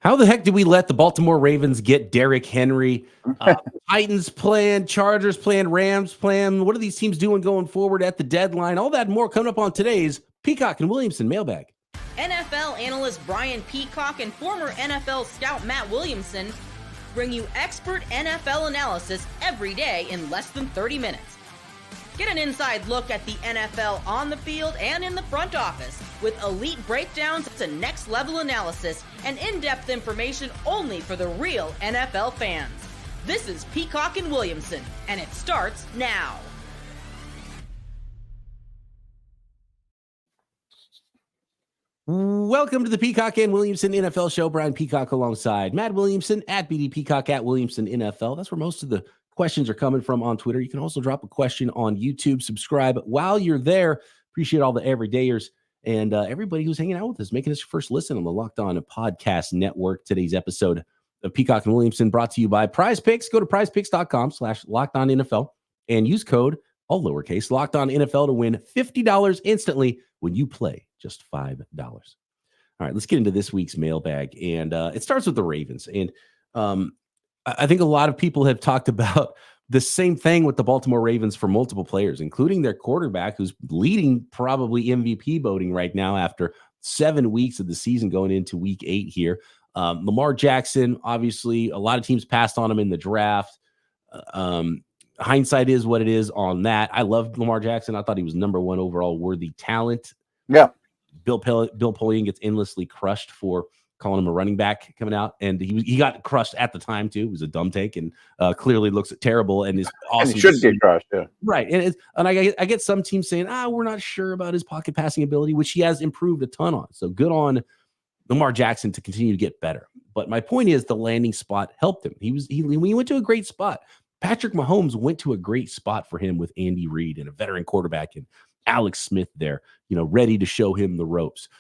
How the heck did we let the Baltimore Ravens get Derrick Henry? Titans plan, Chargers plan, Rams plan. What are these teams doing going forward at the deadline? All that and more coming up on today's Peacock and Williamson Mailbag. NFL analyst Brian Peacock and former NFL scout Matt Williamson bring you expert NFL analysis every day in less than 30 minutes. Get an inside look at the NFL on the field and in the front office with elite breakdowns to next-level analysis and in-depth information only for the real NFL fans. This is Peacock and Williamson, and it starts now. Welcome to the Peacock and Williamson NFL Show. Brian Peacock alongside Matt Williamson at BD Peacock at Williamson NFL. That's where most of the questions are coming from on Twitter. You can also drop a question on YouTube. Subscribe while you're there. Appreciate all the everydayers and everybody who's hanging out with us, making us your first listen on the Locked On Podcast Network. Today's episode of Peacock and Williamson brought to you by Prize Picks. Go to prizepicks.com/LockedOnNFL and use code, all lowercase, Locked On NFL to win $50 instantly when you play just $5. All right, let's get into this week's mailbag. And it starts with the Ravens. And I think a lot of people have talked about the same thing with the Baltimore Ravens for multiple players, including their quarterback, who's leading probably MVP voting right now after 7 weeks of the season going into week 8 here. Lamar Jackson, obviously, a lot of teams passed on him in the draft. Hindsight is what it is on that. I loved Lamar Jackson. I thought he was number 1 overall worthy talent. Yeah. Bill Polian gets endlessly crushed for calling him a running back coming out, and he got crushed at the time too. It was a dumb take, and clearly looks terrible and is awesome. And he should get crushed, yeah. Right, and I get some teams saying, we're not sure about his pocket passing ability, which he has improved a ton on. So good on Lamar Jackson to continue to get better. But my point is, the landing spot helped him. He went to a great spot. Patrick Mahomes went to a great spot for him with Andy Reid and a veteran quarterback and Alex Smith there, ready to show him the ropes.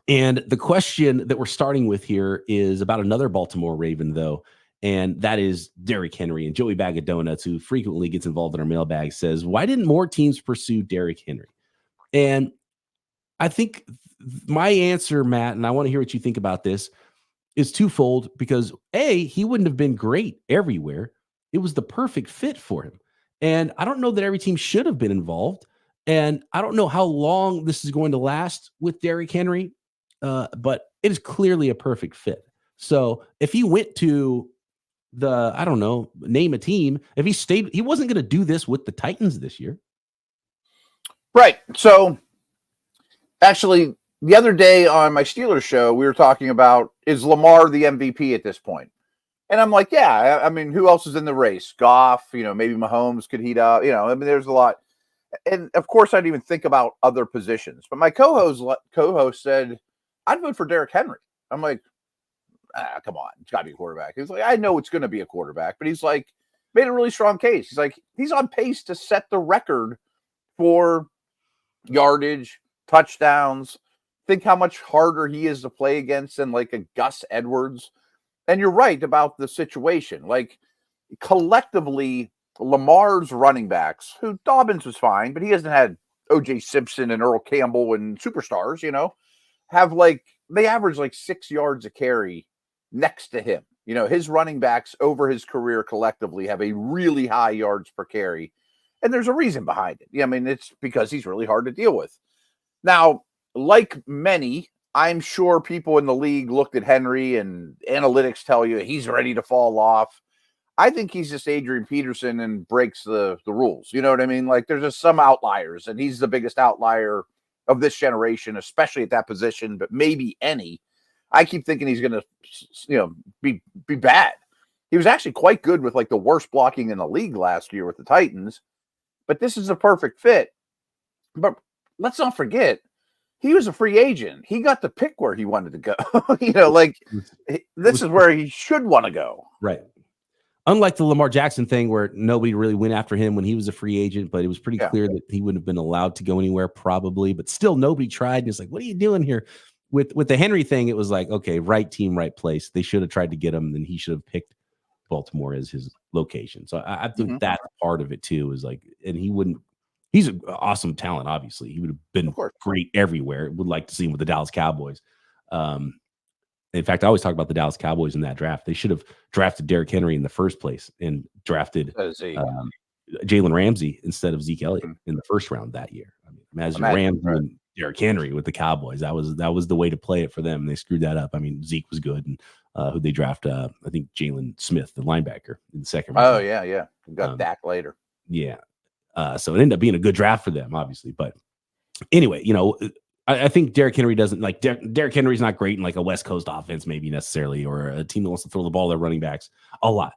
And the question that we're starting with here is about another Baltimore Raven, though, and that is Derrick Henry. And Joey Bag of Donuts, who frequently gets involved in our mailbag, says, why didn't more teams pursue Derrick Henry? And I think my answer, Matt, and I want to hear what you think about this, is twofold, because A, he wouldn't have been great everywhere. It was the perfect fit for him. And I don't know that every team should have been involved. And I don't know how long this is going to last with Derrick Henry, but it is clearly a perfect fit. So if he went to name a team, if he stayed, he wasn't going to do this with the Titans this year. Right. So actually, the other day on my Steelers show, we were talking about, is Lamar the MVP at this point? And I'm like, yeah, I mean, who else is in the race? Goff, maybe Mahomes could heat up, there's a lot. And of course, I didn't even think about other positions. But my co-host said, I'd vote for Derrick Henry. I'm like, come on, it's got to be a quarterback. He's like, I know it's going to be a quarterback, but he's like, made a really strong case. He's like, he's on pace to set the record for yardage, touchdowns. Think how much harder he is to play against than like a Gus Edwards. And you're right about the situation. Like, collectively, Lamar's running backs, who Dobbins was fine, but he hasn't had O.J. Simpson and Earl Campbell and superstars, they average 6 yards a carry next to him. His running backs over his career collectively have a really high yards per carry. And there's a reason behind it. It's because he's really hard to deal with. Now, like many, I'm sure people in the league looked at Henry and analytics tell you he's ready to fall off. I think he's just Adrian Peterson and breaks the rules. You know what I mean? There's just some outliers, and he's the biggest outlier of this generation, especially at that position, but maybe any. I keep thinking he's going to, be bad. He was actually quite good with the worst blocking in the league last year with the Titans, but this is a perfect fit. But let's not forget, he was a free agent. He got to pick where he wanted to go. This is where he should want to go. Right. Unlike the Lamar Jackson thing where nobody really went after him when he was a free agent, but it was pretty clear that he wouldn't have been allowed to go anywhere probably, but still nobody tried. And it's like, what are you doing here? With the Henry thing, it was like, okay, right team, right place. They should have tried to get him, and he should have picked Baltimore as his location. So I think that part of it too is and he's an awesome talent, obviously. He would have been great everywhere. Would like to see him with the Dallas Cowboys. In fact, I always talk about the Dallas Cowboys in that draft. They should have drafted Derrick Henry in the first place and drafted Jalen Ramsey instead of Zeke Elliott in the first round that year. I mean, imagine Ramsey and Derrick Henry with the Cowboys. That was the way to play it for them. And they screwed that up. I mean, Zeke was good, and who they draft? I think Jalen Smith, the linebacker, in the second round. Oh yeah. We got Dak later. Yeah. So it ended up being a good draft for them, obviously. But anyway, I think Derrick Henry doesn't like Derrick Henry's not great in like a West Coast offense, maybe necessarily, or a team that wants to throw the ball to their running backs a lot.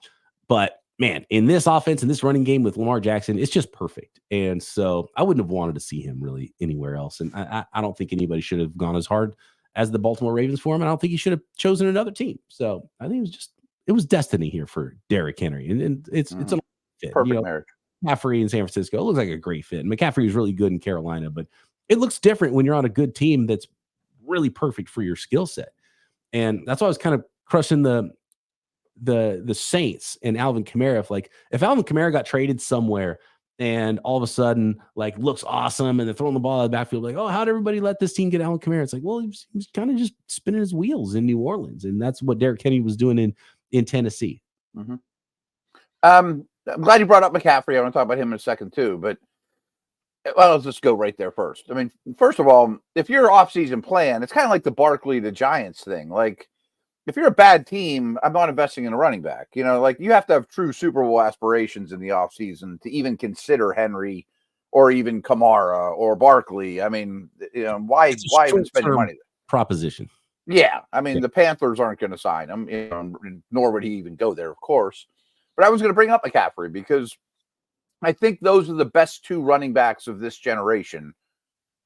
But man, in this offense, in this running game with Lamar Jackson, it's just perfect. And so I wouldn't have wanted to see him really anywhere else. And I don't think anybody should have gone as hard as the Baltimore Ravens for him. And I don't think he should have chosen another team. So I think it was destiny here for Derrick Henry. And it's a fit. Perfect marriage. McCaffrey in San Francisco, it looks like a great fit. And McCaffrey was really good in Carolina, but it looks different when you're on a good team that's really perfect for your skill set. And that's why I was kind of crushing the Saints and Alvin Kamara. If Alvin Kamara got traded somewhere and all of a sudden looks awesome and they're throwing the ball out of the backfield, oh, how'd everybody let this team get Alvin Kamara? It's well, he was kind of just spinning his wheels in New Orleans. And that's what Derrick Henry was doing in Tennessee. Mm-hmm. I'm glad you brought up McCaffrey. I want to talk about him in a second too, but let's just go right there first. I mean, first of all, if you're off-season plan, it's kind of like the Barkley, the Giants thing. If you're a bad team, I'm not investing in a running back. You have to have true Super Bowl aspirations in the offseason to even consider Henry or even Kamara or Barkley. I mean, why even spend money there? Proposition. Yeah. I mean, the Panthers aren't going to sign him, nor would he even go there, of course. But I was going to bring up McCaffrey because I think those are the best two running backs of this generation.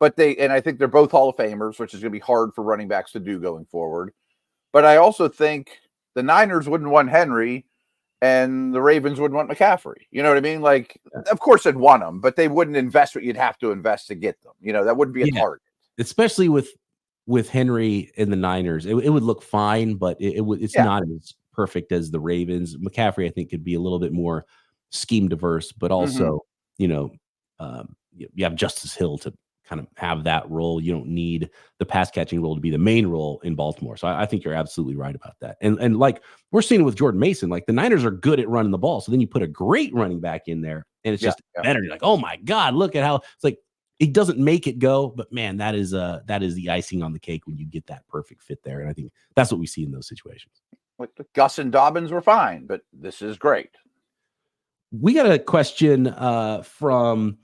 And I think they're both Hall of Famers, which is going to be hard for running backs to do going forward. But I also think the Niners wouldn't want Henry and the Ravens wouldn't want McCaffrey. You know what I mean? Of course they'd want them, but they wouldn't invest what you'd have to invest to get them. That wouldn't be a target. Especially with Henry and the Niners. It would look fine, but it's not as perfect as the Ravens. McCaffrey, I think, could be a little bit more scheme diverse, but also, you have Justice Hill to kind of have that role. You don't need the pass catching role to be the main role in Baltimore. So I think you're absolutely right about that. And we're seeing it with Jordan Mason, the Niners are good at running the ball. So then you put a great running back in there and it's just better. You're oh my God, look at how it's it doesn't make it go, but man, that is the icing on the cake when you get that perfect fit there. And I think that's what we see in those situations. Gus and Dobbins were fine, but this is great. We got a question from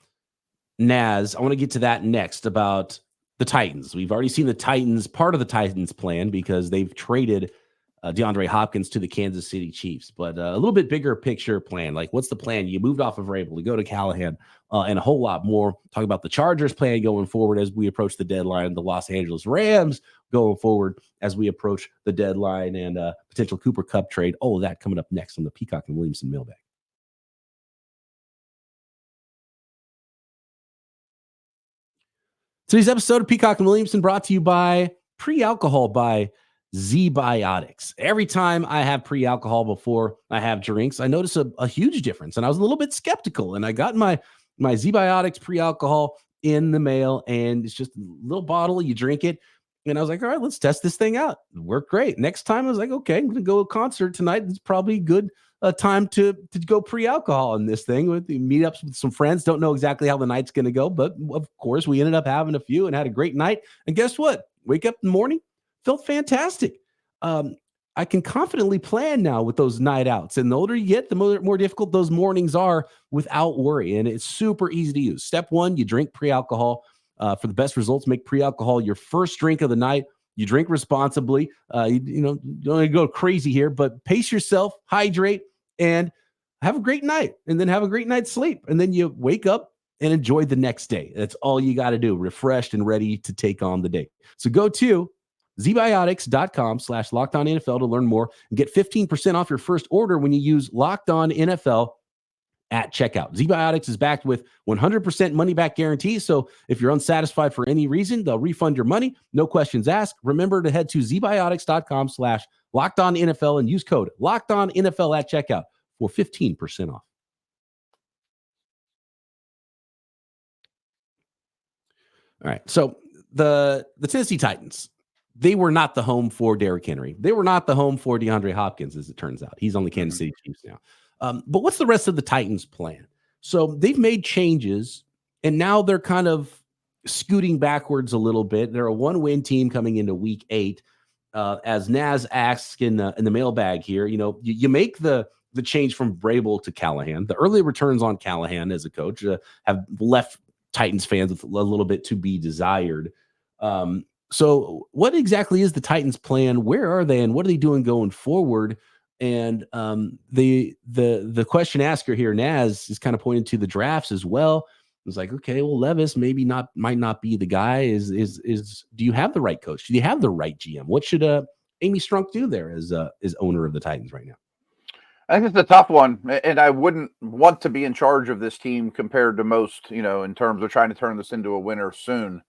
Naz. I want to get to that next about the Titans. We've already seen the Titans, part of the Titans plan, because they've traded DeAndre Hopkins to the Kansas City Chiefs. But a little bit bigger picture plan. What's the plan? You moved off of Vrabel to go to Callahan and a whole lot more. Talk about the Chargers plan going forward as we approach the deadline, the Los Angeles Rams going forward as we approach the deadline, and potential Cooper Kupp trade. All of that coming up next on the Peacock and Williamson Mailbag. Today's episode of Peacock and Williamson brought to you by Pre-Alcohol by Z-Biotics. Every time I have pre-alcohol before I have drinks, I notice a huge difference. And I was a little bit skeptical. And I got my Z-Biotics pre-alcohol in the mail, and it's just a little bottle. You drink it. And I was all right, let's test this thing out. It worked great. Next time I was okay, I'm going to go to a concert tonight. It's probably good time to go pre-alcohol in this thing with the meetups with some friends. Don't know exactly how the night's going to go, but of course we ended up having a few and had a great night. And guess what? Wake up in the morning, felt fantastic. I can confidently plan now with those night outs. And the older you get, the more difficult those mornings are without worry. And it's super easy to use. Step one, you drink pre-alcohol. For the best results, make pre-alcohol your first drink of the night. You drink responsibly. You don't go crazy here, but pace yourself, hydrate, and have a great night. And then have a great night's sleep. And then you wake up and enjoy the next day. That's all you got to do. Refreshed and ready to take on the day. So go to zbiotics.com/LockedOnNFL to learn more and get 15% off your first order when you use Locked On NFL at checkout. ZBiotics is backed with 100% money back guarantee. So if you're unsatisfied for any reason, they'll refund your money. No questions asked. Remember to head to zbiotics.com/LockedOnNFL and use code LockedOnNFL at checkout for 15% off. All right. So the Tennessee Titans, they were not the home for Derrick Henry. They were not the home for DeAndre Hopkins, as it turns out. He's on the Kansas City Chiefs now. But what's the rest of the Titans' plan? So they've made changes, and now they're kind of scooting backwards a little bit. They're a 1-win team coming into week 8. As Naz asks in the mailbag here, you make the change from Vrabel to Callahan. The early returns on Callahan as a coach have left Titans fans with a little bit to be desired. So what exactly is the Titans' plan? Where are they, and what are they doing going forward? And the question asker here, Naz, is kind of pointing to the drafts as well. It's like, okay, well, Levis might not be the guy. Do you have the right coach? Do you have the right GM? What should Amy Strunk do there as owner of the Titans right now? I think it's a tough one, and I wouldn't want to be in charge of this team compared to most, in terms of trying to turn this into a winner soon.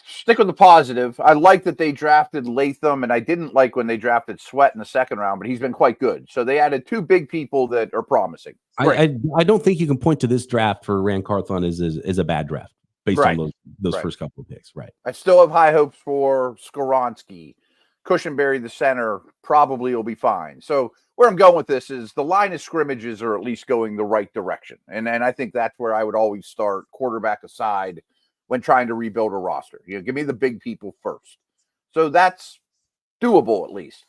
Stick with the positive. I like that they drafted Latham, and I didn't like when they drafted Sweat in the second round, but he's been quite good. So they added 2 big people that are promising. I don't think you can point to this draft for Rand Carthon as a bad draft based on those first couple of picks. Right. I still have high hopes for Skoronski. Cushenberry, the center, probably will be fine. So where I'm going with this is the line of scrimmages are at least going the right direction. And I think that's where I would always start, quarterback aside, when trying to rebuild a roster. Give me the big people first. So that's doable at least.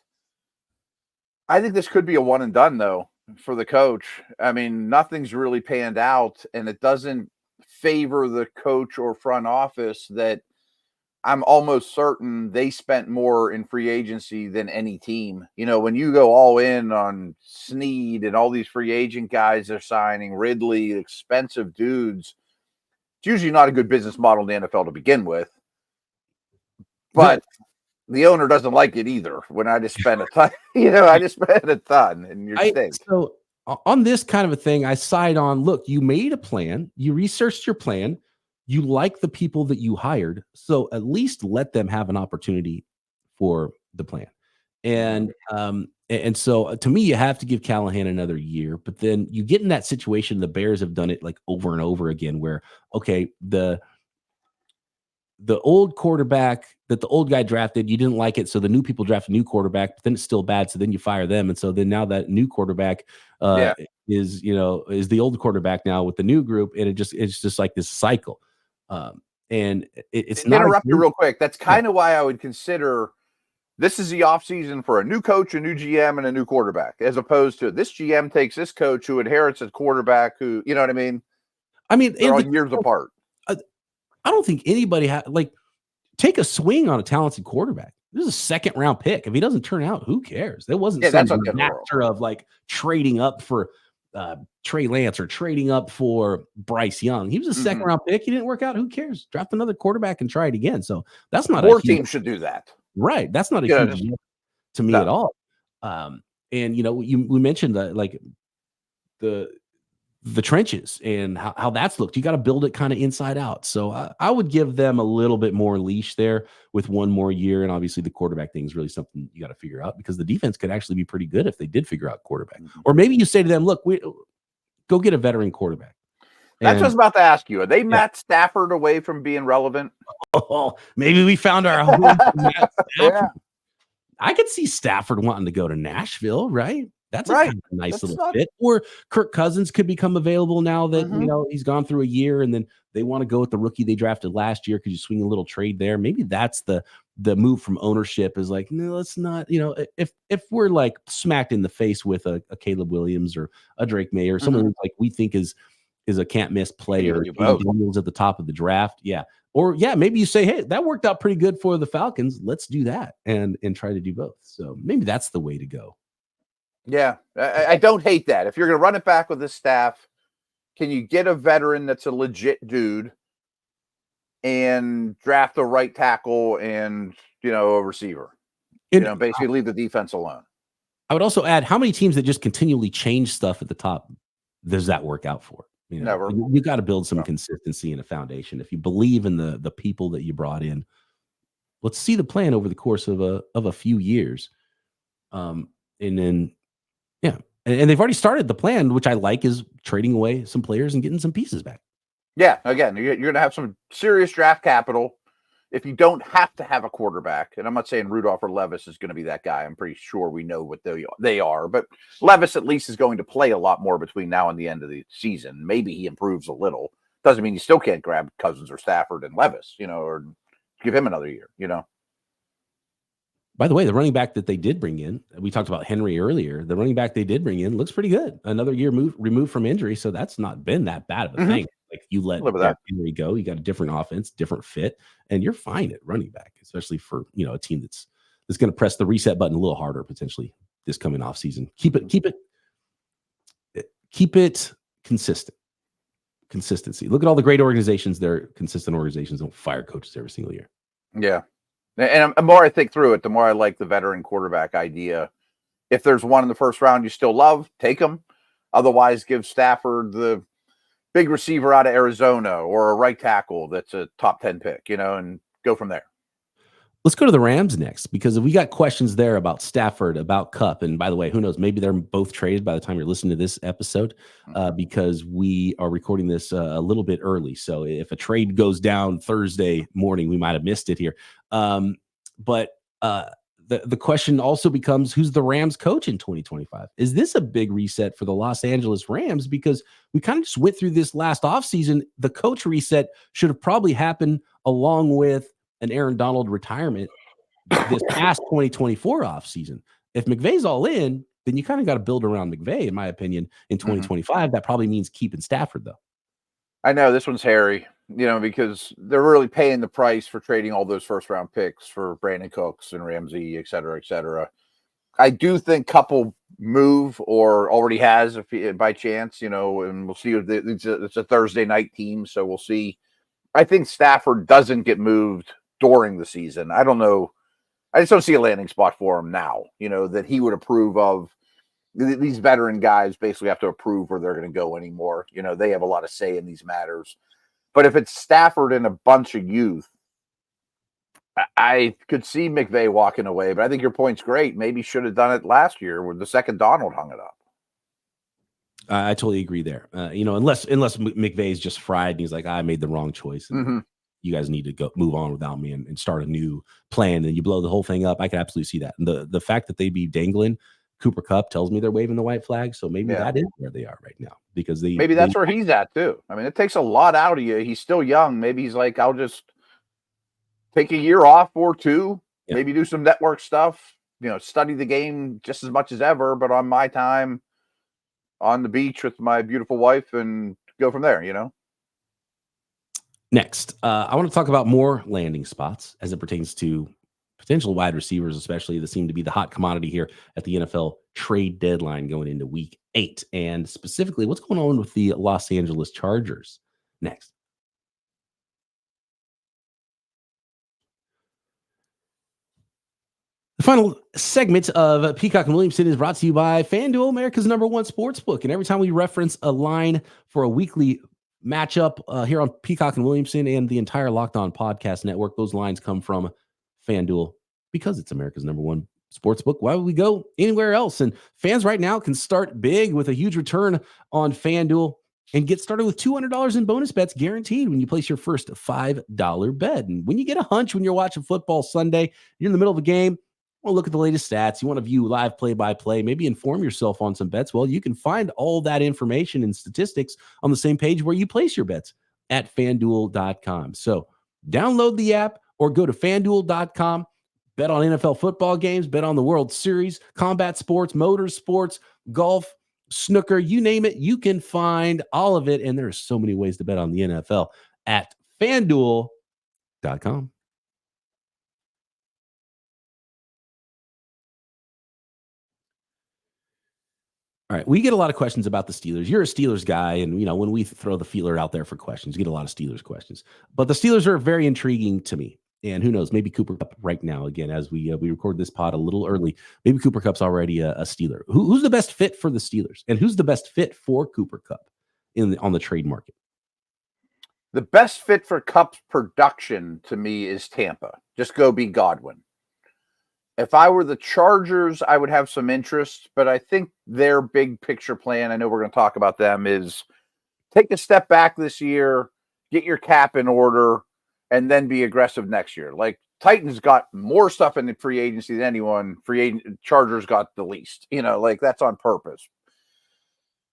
I think this could be a one and done, though, for the coach. I mean, nothing's really panned out, and it doesn't favor the coach or front office that I'm almost certain they spent more in free agency than any team. When you go all in on Snead and all these free agent guys they're signing, Ridley, expensive dudes, it's usually not a good business model in the NFL to begin with. But the owner doesn't like it either when I just spent a ton. I just spent a ton and you're stink. So on this kind of a thing, I side on, look, you made a plan, you researched your plan, you like the people that you hired, so at least let them have an opportunity for the plan. And so to me, you have to give Callahan another year, but then you get in that situation. The Bears have done it like over and over again where, okay, the old quarterback that the old guy drafted, you didn't like it. So the new people draft a new quarterback, but then it's still bad. So then you fire them. And so then now that new quarterback is the old quarterback now with the new group. And it's just like this cycle. And it's not interrupt you real quick. That's kind of why I would consider this is the offseason for a new coach, a new GM, and a new quarterback, as opposed to this GM takes this coach who inherits a quarterback who, you know what I mean? They're all years apart. I don't think anybody take a swing on a talented quarterback. This is a second round pick. If he doesn't turn out, who cares? There wasn't some master of trading up for Trey Lance or trading up for Bryce Young. He was a second round pick. He didn't work out. Who cares? Draft another quarterback and try it again. So that's not more teams should do that. Right. That's not a huge deal to me at all. And we mentioned that the trenches and how that's looked. You got to build it kind of inside out. So I would give them a little bit more leash there with one more year. And obviously the quarterback thing is really something you got to figure out because the defense could actually be pretty good if they did figure out quarterback. Or maybe you say to them, look, go get a veteran quarterback. That's what I was about to ask you. Are they Matt Stafford away from being relevant? Oh, maybe we found our home. I could see Stafford wanting to go to Nashville, right? That's a kind of nice little fit. Or Kirk Cousins could become available now that he's gone through a year, and then they want to go with the rookie they drafted last year. Could you swing a little trade there? Maybe that's the move from ownership is like, no, let's not. If we're like smacked in the face with a Caleb Williams or a Drake May or someone like we think is a can't miss player, Daniels at the top of the draft, or maybe you say, hey, that worked out pretty good for the Falcons. Let's do that and try to do both. So maybe that's the way to go. Yeah, I don't hate that. If you're going to run it back with this staff, can you get a veteran that's a legit dude and draft a right tackle and, a receiver? Basically leave the defense alone. I would also add, how many teams that just continually change stuff at the top does that work out for? Never. You got to build some consistency and a foundation. If you believe in the people that you brought in, let's see the plan over the course of a few years. And then, and they've already started the plan, which I like, is trading away some players and getting some pieces back. Yeah, again, you're going to have some serious draft capital. if you don't have to have a quarterback, and I'm not saying Rudolph or Levis is going to be that guy. I'm pretty sure we know what they are, but Levis at least is going to play a lot more between now and the end of the season. Maybe he improves a little. Doesn't mean you still can't grab Cousins or Stafford and Levis, or give him another year, By the way, the running back that they did bring in, we talked about Henry earlier. The running back they did bring in looks pretty good. Another year removed from injury, so that's not been that bad of a thing. Like you let Derrick Henry go, you got a different offense, different fit, and you're fine at running back, especially for a team that's going to press the reset button a little harder potentially this coming off season. Keep it consistent. Consistency. Look at all the great organizations. They're consistent organizations. Don't fire coaches every single year. Yeah. And the more I think through it, the more I like the veteran quarterback idea. If there's one in the first round you still love, take him. Otherwise, give Stafford the big receiver out of Arizona or a right tackle that's a top 10 pick, and go from there. Let's go to the Rams next, because we got questions there about Stafford, about Kupp. And by the way, who knows, maybe they're both traded by the time you're listening to this episode, because we are recording this a little bit early. So if a trade goes down Thursday morning, we might have missed it here. But the question also becomes, who's the Rams coach in 2025? Is this a big reset for the Los Angeles Rams? Because we kind of just went through this last offseason. The coach reset should have probably happened along with an Aaron Donald retirement this past 2024 offseason. If McVay's all in, then you kind of got to build around McVay, in my opinion, in 2025. That probably means keeping Stafford, though. I know this one's hairy, because they're really paying the price for trading all those first-round picks for Brandon Cooks and Ramsey, et cetera, et cetera. I do think Kupp will move, or already has, if by chance, and we'll see. It's a Thursday night team, so we'll see. I think Stafford doesn't get moved during the season. I don't know. I just don't see a landing spot for him now, that he would approve of. These veteran guys basically have to approve where they're going to go anymore. They have a lot of say in these matters. But if it's Stafford and a bunch of youth, I could see McVay walking away. But I think your point's great. Maybe should have done it last year when the second Donald hung it up. I totally agree there. Unless McVay is just fried and he's like, I made the wrong choice. And you guys need to go move on without me and start a new plan. And you blow the whole thing up. I can absolutely see that. And the fact that they be dangling Cooper Kupp tells me they're waving the white flag. So maybe that is where they are right now, because maybe that's where he's at too. I mean, it takes a lot out of you. He's still young. Maybe he's like, I'll just take a year off or two, maybe do some network stuff, study the game just as much as ever, but on my time on the beach with my beautiful wife and go from there, Next, I want to talk about more landing spots as it pertains to potential wide receivers, especially that seem to be the hot commodity here at the NFL trade deadline going into week 8. And specifically, what's going on with the Los Angeles Chargers next? The final segment of Peacock and Williamson is brought to you by FanDuel, America's #1 sportsbook. And every time we reference a line for a weekly matchup here on Peacock and Williamson and the entire Locked On Podcast Network, those lines come from FanDuel, because it's America's #1 sportsbook. Why would we go anywhere else? And fans right now can start big with a huge return on FanDuel and get started with $200 in bonus bets guaranteed when you place your first $5 bet. And when you get a hunch when you're watching football Sunday, you're in the middle of a game, you want to look at the latest stats, you want to view live play-by-play, maybe inform yourself on some bets. Well, you can find all that information and statistics on the same page where you place your bets at FanDuel.com. So download the app or go to FanDuel.com. Bet on NFL football games, bet on the World Series, combat sports, motorsports, golf, snooker, you name it, you can find all of it. And there are so many ways to bet on the NFL at FanDuel.com. All right, we get a lot of questions about the Steelers. You're a Steelers guy, and when we throw the feeler out there for questions, you get a lot of Steelers questions. But the Steelers are very intriguing to me. And who knows, maybe Cooper Kupp right now, again, as we record this pod a little early, maybe Cooper Kupp's already a Steeler. Who's the best fit for the Steelers? And who's the best fit for Cooper Kupp on the trade market? The best fit for Kupp's production to me is Tampa. Just go be Godwin. If I were the Chargers, I would have some interest, but I think their big picture plan, I know we're going to talk about them, is take a step back this year, get your cap in order, and then be aggressive next year. Like Titans got more stuff in the free agency than anyone. Chargers got the least. Like that's on purpose.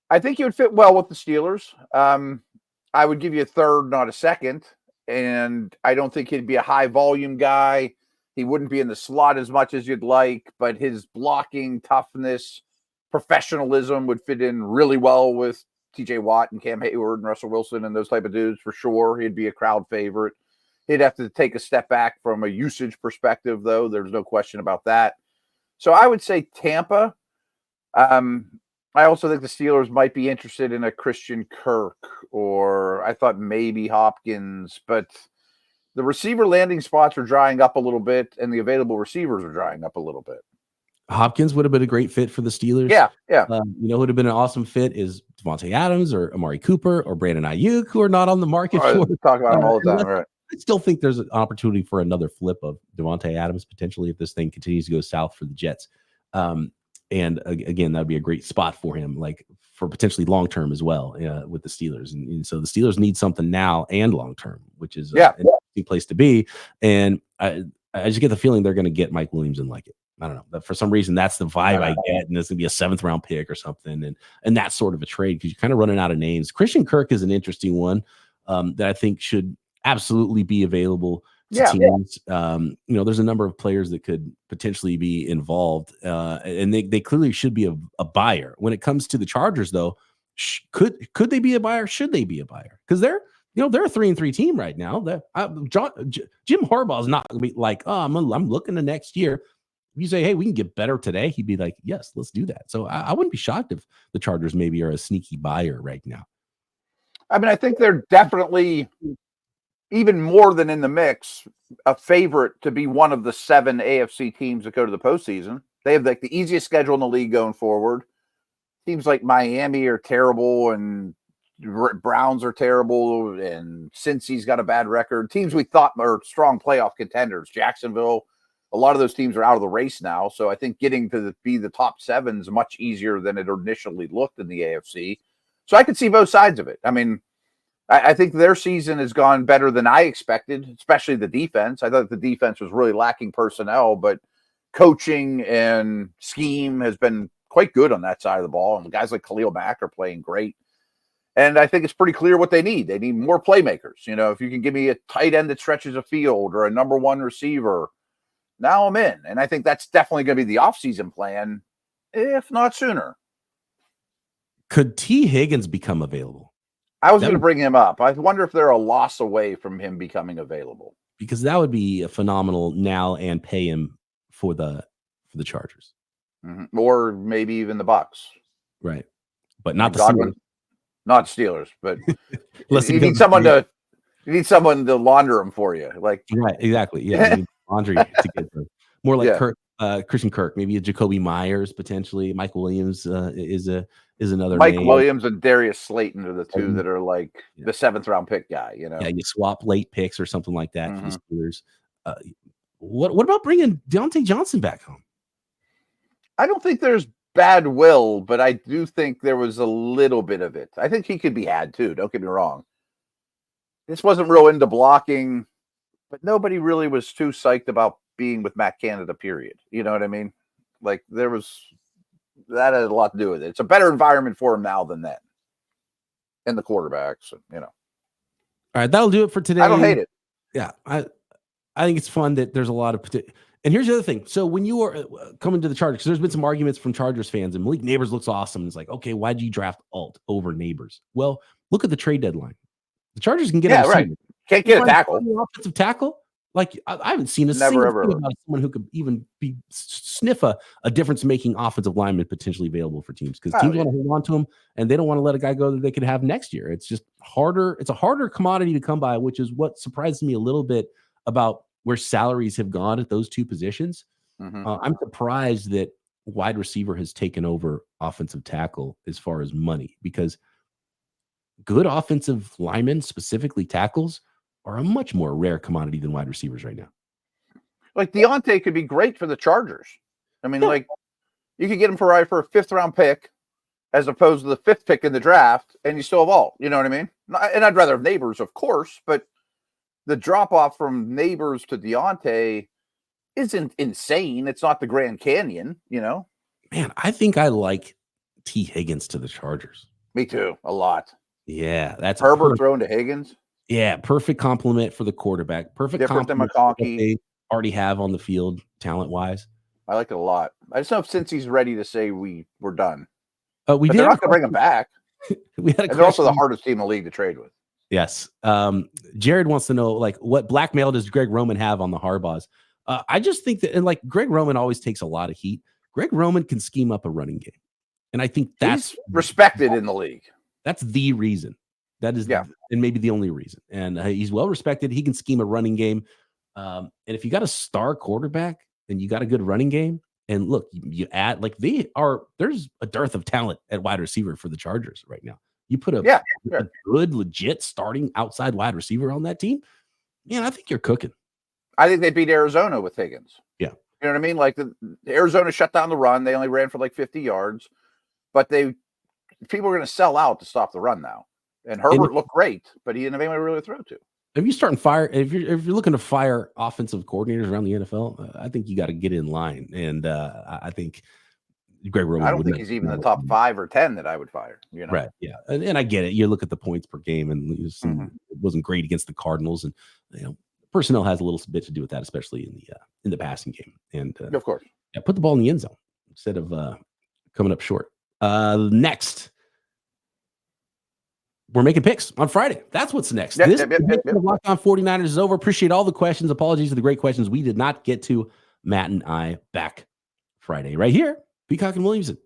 I think he would fit well with the Steelers. I would give you a third, not a second. And I don't think he'd be a high volume guy. He wouldn't be in the slot as much as you'd like, but his blocking, toughness, professionalism would fit in really well with TJ Watt and Cam Hayward and Russell Wilson and those type of dudes for sure. He'd be a crowd favorite. He'd have to take a step back from a usage perspective, though. There's no question about that. So I would say Tampa. I also think the Steelers might be interested in a Christian Kirk, or I thought maybe Hopkins, but the receiver landing spots are drying up a little bit, and the available receivers are drying up a little bit. Hopkins would have been a great fit for the Steelers. Yeah. Who would have been an awesome fit is Devontae Adams or Amari Cooper or Brandon Ayuk, who are not on the market. Talk about them all the time, right? I still think there's an opportunity for another flip of Devontae Adams potentially if this thing continues to go south for the Jets. And again, that'd be a great spot for him, like for potentially long term as well with the Steelers. And so the Steelers need something now and long term, which is an interesting place to be. And I just get the feeling they're going to get Mike Williamson like it. I don't know. But for some reason, that's the vibe I get. And this going to be a 7th round pick or something. And that's sort of a trade because you're kind of running out of names. Christian Kirk is an interesting one that I think should absolutely be available to teams. There's a number of players that could potentially be involved, and they clearly should be a buyer. When it comes to the Chargers, though, could they be a buyer? Should they be a buyer? Because they're a 3-3 team right now. Jim Harbaugh is not going to be like, I'm looking to next year. If you say, hey, we can get better today, he'd be like, yes, let's do that. So I wouldn't be shocked if the Chargers maybe are a sneaky buyer right now. I mean, I think they're definitely, even more than in the mix, a favorite to be one of the 7 AFC teams that go to the postseason. They have like the easiest schedule in the league going forward. Teams like Miami are terrible, and Browns are terrible, and Cincy's got a bad record. Teams we thought were strong playoff contenders, Jacksonville, a lot of those teams are out of the race now. So I think getting to be the top 7 is much easier than it initially looked in the AFC. So I could see both sides of it. I mean, I think their season has gone better than I expected, especially the defense. I thought the defense was really lacking personnel, but coaching and scheme has been quite good on that side of the ball. And guys like Khalil Mack are playing great. And I think it's pretty clear what they need. They need more playmakers. If you can give me a tight end that stretches a field or a number 1 receiver, now I'm in. And I think that's definitely going to be the offseason plan, if not sooner. Could Tee Higgins become available? I was going to bring him up. I wonder if they're a loss away from him becoming available. Because that would be a phenomenal now and pay him for the Chargers. Mm-hmm. Or maybe even the Bucks. Right. But not the Steelers. Not Steelers, but you need someone to launder them for you. Like right, exactly. Yeah. You need laundry to get them. More like Christian Kirk, maybe a Jacoby Myers potentially. Mike Williams is another Mike name. Williams and Darius Slayton are the two that are like the 7th round pick guy, Yeah, you swap late picks or something like that for the Steelers. What about bringing Deontay Johnson back home? I don't think there's bad will, but I do think there was a little bit of it. I think he could be had too. Don't get me wrong. This wasn't real into blocking, but nobody really was too psyched about being with Matt Canada, period. You know what I mean? Like that had a lot to do with it. It's a better environment for him now than then. And the quarterbacks, All right, that'll do it for today. I don't hate it. Yeah, I think it's fun that there's a lot of and here's the other thing. So when you are coming to the Chargers, because there's been some arguments from Chargers fans, and Malik Neighbors looks awesome. It's like, okay, why'd you draft Alt over Neighbors? Well, look at the trade deadline. The Chargers can get Can't get a tackle. Offensive tackle. Like I haven't seen a single thing about someone who could even sniff a difference-making offensive lineman potentially available for teams, because teams want to hold on to them and they don't want to let a guy go that they could have next year. It's just harder. It's a harder commodity to come by, which is what surprises me a little bit about where salaries have gone at those two positions. I'm surprised that wide receiver has taken over offensive tackle as far as money, because good offensive linemen, specifically tackles, are a much more rare commodity than wide receivers right now. Like Deontay could be great for the Chargers. I mean, like you could get him for a 5th round pick as opposed to the 5th pick in the draft, and you still have all. You know what I mean? And I'd rather have Neighbors, of course, but the drop off from Neighbors to Deontay isn't insane. It's not the Grand Canyon, you know. Man, I think I like Tee Higgins to the Chargers. Me too, a lot. Yeah, that's Herbert thrown to Higgins. Yeah, perfect compliment for the quarterback. Perfect Different than compliment for what McConkey. they already have on the field, talent-wise. I like it a lot. I just know if since he's ready to say we're done. We But did they're not going to bring him back. We had a And they're also the question. hardest team in the league to trade with. Yes. Jared wants to know, like, what blackmail does Greg Roman have on the Harbaughs? I just think that, and like, Greg Roman always takes a lot of heat. Greg Roman can scheme up a running game. And I think that's He's respected in the league. That's the reason. That is, and maybe the only reason. And he's well respected. He can scheme a running game. And if you got a star quarterback and you got a good running game, and look, you add, like, there's a dearth of talent at wide receiver for the Chargers right now. You put a good, legit starting outside wide receiver on that team, man, I think you're cooking. I think they beat Arizona with Higgins. Yeah. You know what I mean? Like, the Arizona shut down the run. They only ran for like 50 yards, but people are going to sell out to stop the run now. And Herbert looked great, but he didn't have anyone to really throw to. If you're looking to fire offensive coordinators around the NFL, I think you got to get in line. And I think Greg Roman. I don't think he's even the top 5 or 10 that I would fire. You know? Right? Yeah, and I get it. You look at the points per game, and it wasn't great against the Cardinals, and personnel has a little bit to do with that, especially in the passing game. And of course, put the ball in the end zone instead of coming up short. Next, we're making picks on Friday. That's what's next. This Locked On 49ers is over. Appreciate all the questions. Apologies for the great questions we did not get to. Matt and I back Friday right here. Peacock and Williamson